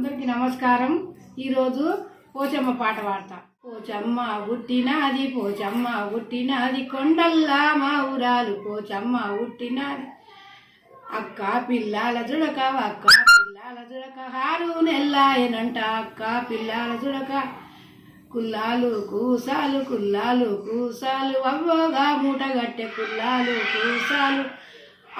అందరికీ నమస్కారం. ఈరోజు పోచమ్మ పాట పాడతా. పోచమ్మ పుట్టినది, పోచమ్మ పుట్టినది, కొండల్లా మా ఊరాలు పోచమ్మ పుట్టినది. అక్క పిల్లాల జుడక, అక్క పిల్లాల జుడక, 6 నెల్లాయనంట అక్క పిల్లాల జుడక. కుల్లాలు కూసాలు, కుల్లాలు కూసాలు, అవ్వగా మూటగట్టె కుల్లాలు కూసాలు.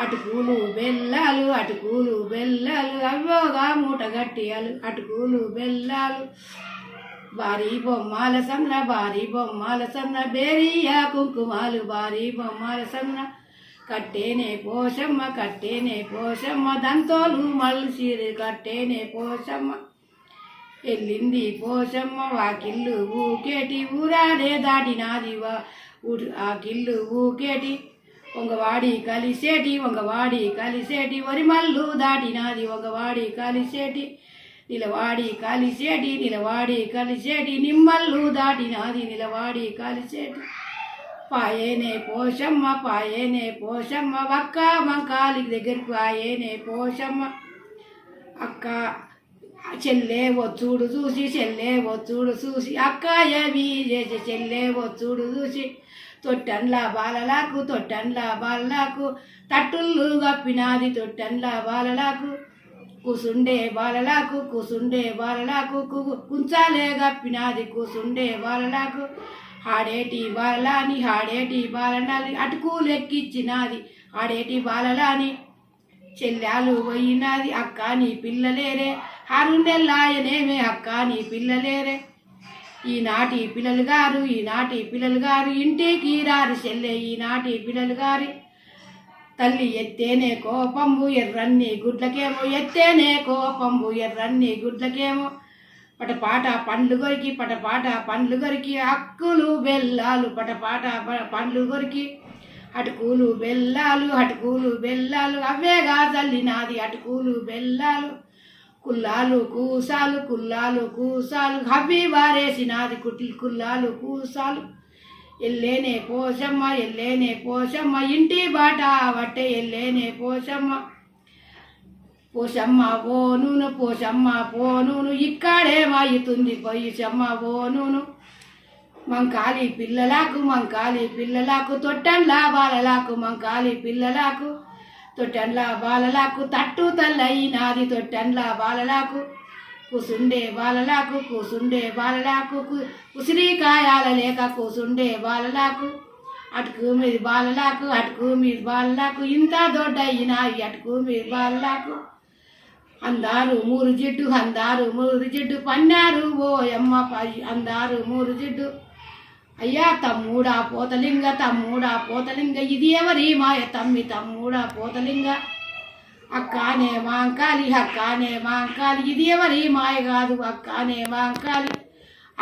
అటుకులు బెల్లాలు, అటుకులు బెల్లాలు, అవ్వగా మూటగట్టియాలు అటుకులు బెల్లాలు. భారీ బొమ్మల సమ్న, భారీ బొమ్మల సమ్న, బేరియా కుంకుమాలు, భారీ బొమ్మల సమ్న. కట్టేనే పోషమ్మ, కట్టేనే పోషమ్మ, దంతోలు మల్సిరి కట్టేనే పోషమ్మ. వెళ్ళింది పోషమ్మ వాకిళ్ళు ఊకేటి, ఊరాడే దాటినాది ఆ కిల్లు ఊకేటి. వంగవాడి కలిసేటి, వంగవాడి కలిసేటి, వరిమల్లు దాటినాది వంగవాడి కలిసేటి. నిలవాడి కలిసేటి, నిలవాడి కలిసేటి, నిమ్మల్లు దాటినాది నిలవాడి కలిసేటి. పాయేనే పోషమ్మ, పాయేనే పోషమ్మ, వక్క మంకాలి దగ్గరికి పాయేనే పోషమ్మ. అక్క చెల్లే వచ్చుడు చూసి, చెల్లే వచ్చుడు చూసి, అక్క ఏమి చేసి చెల్లే వచ్చుడు చూసి. తొట్టండ్ల బాలలాకు, తొట్టండ్ల బాలలాకు, తట్టుళ్ళు గప్పినాది తొట్టండ్ల బాలలాకు. కూసుండే బాలలాకు, కూసుండే బాలలాకు, కుంచాలే గప్పినాది కూసుండే బాలలాకు. ఆడేటి బాలలాని, ఆడేటి బాలనాలి, అటుకులు ఎక్కిచ్చినాది ఆడేటి బాలలాని. చెల్లాలు పోయినది అక్క నీ పిల్లలేరే, 6 నెల్లాయనేమే అక్క నీ పిల్లలేరే. ఈనాటి పిల్లలు గారు, ఈనాటి పిల్లలు గారు, ఇంటికి రారు చెల్లె ఈనాటి పిల్లలు గారి. తల్లి ఎత్తేనే కోపంబు ఎర్రన్ని గుడ్లకేమో, ఎత్తేనే కోపంబు ఎర్రన్ని గుడ్లకేమో. పటపాట పండ్లు కొరికి, పటపాట పండ్లు కొరికి, అక్కులు బెల్లాలు పటపాట పండ్లు కొరికి. అటుకులు బెల్లాలు, అటుకులు బెల్లాలు, అవేగా చల్లినాది అటుకులు బెల్లాలు. కుల్లాలు కూసాలు, కుల్లాలు కూసాలు, హబ్బి వారేసినాది కుల్లాలు కూసాలు. ఎల్లేనే పోషమ్మ, ఎల్లేనే పోషమ్మ, ఇంటి బాట వట్టే ఎల్లేనే పోషమ్మ. పోషమ్మ పోనూను, పోషమ్మ పోనూను, ఇక్కడే మాయుతుంది పోయిషమ్మ పోనూను. మంకాలి పిల్లలకు, మంకాలి పిల్లలకు, తొట్టండ్ల బాలలకు, మంకాలి పిల్లలకు. తొట్టండ్ల బాలలకు తట్టు తల్లయినాది తొట్టండ్ల బాలలకు. కూసుండే బాలలకు, కూసుండే బాలలకు, ఉసిరికాయాల లేక కూసుండే బాలలకు. అటుకు మీద బాలలకు, అటుకు మీద బాలలకు, ఇంత దొడ్డయినాయి అటుకు మీద బాలలకు. అందారు 3 జిడ్డు, అందారు 3 జిడ్డు, పన్నారు ఓయమ్మ అందారు 3 జిడ్డు. అయ్యా తమ్ముడా పోతలింగ, తమ్ముడా పోతలింగ, ఇది ఎవరి మాయ తమ్మి తమ్ముడా పోతలింగ. అక్కానే మాంకాలి, అక్కానే మాంకాలి, ఇది ఎవరి మాయ కాదు అక్కానే మాంకాలి.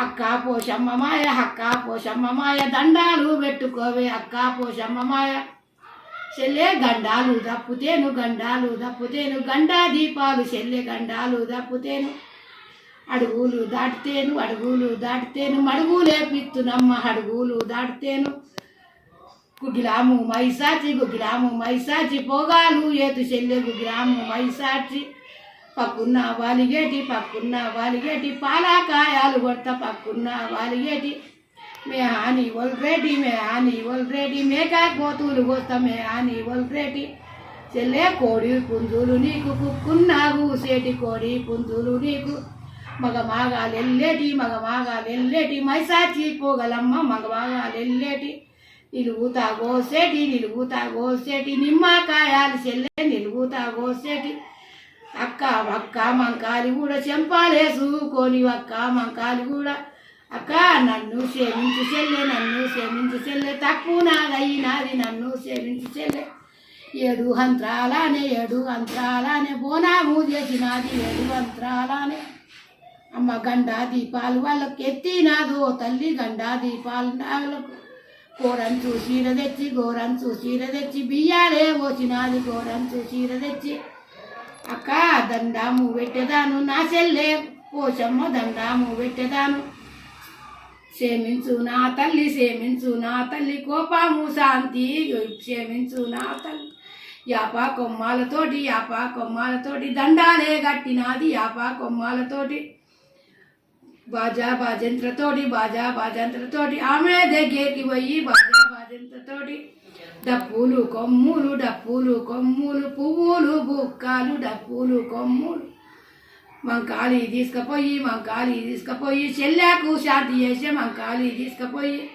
అక్క పోషమ్మ మాయ, అక్క పోషమ్మ మాయ, దండాలు పెట్టుకోవే అక్క పోషమ్మ మాయ. చెల్లె గండాలు దప్పుతేను, గండాలు దప్పుతేను, గండా దీపాలు చెల్లె గండాలు దప్పుతేను. అడుగులు దాటితేను, అడుగులు దాటితేను, మడుగులే పిత్తునమ్మ అడుగులు దాటితేను. గుగ్గిలాము మైసాచి, గుగ్గిలాము మైసాచి, పోగాలు ఏతు చెల్లె గుగ్గిలాము మైసాచి. పక్కున్న వాలిగేటి, పక్కున్న వాలిగేటి, పాలకాయాలు కొడత పక్కున్న వాలిగేటి. మే హాని ఒల్రేటి, మే హాని ఒల్రేటి, మేకా కోతులు కోస్తా మే హాని ఒల్రేటి. చెల్లె కోడి పుంజులు నీకు, కుక్కున్నాగు సేటి కోడి పుంజులు నీకు. మగమాగాలెల్లేటి, మగమాగాలెల్లేటి, మైసాచి పోగలమ్మ మగమాగాలెల్లేటి. నిలుగుతా గోసేటి, నిలుగుతా గోసేటి, నిమ్మకాయాలు చెల్లె నిలుగుతా గోసేటి. అక్క అక్క మంకాలి కూడా చెంపాలేసుకొని అక్క మంకాలి కూడా. అక్క నన్ను క్షమించు చెల్లె, నన్ను క్షమించు చెల్లె, తక్కువ నాదయినాది నన్ను క్షమించు చెల్లె. 7 అంత్రాలానే, 7 అంత్రాలానే, బోనాము చేసినాది 7 అంత్రాలానే. అమ్మ గండా దీపాలు వాళ్ళకి ఎత్తినాదు తల్లి, గండా దీపాలు నాగలకు. గోరంచు చీర తెచ్చి, గోరంచు చీర తెచ్చి, బియ్యాలే పోసినాది గోరంచు చీర తెచ్చి. అక్క దండాము పెట్టేదాను నా చెల్లె పోషమ్మ, దండాము పెట్టేదాను. క్షమించు నా తల్లి, క్షమించు నా తల్లి, కోపము శాంతి క్షమించు నా తల్లి. యాప కొమ్మాలతోటి దండాలే గట్టినాది యాప కొమ్మాలతోటి బాజా బాజంత్రతోటి ఆమె దగ్గరికి పోయి బాజా బాజంత్రతోటి డప్పులు కొమ్ములు పువ్వులు బుక్కలు డప్పులు కొమ్ములు మంకాళి తీసుకపోయి చెల్లాకు శాంతి చేసే మంకాళి తీసుకపోయి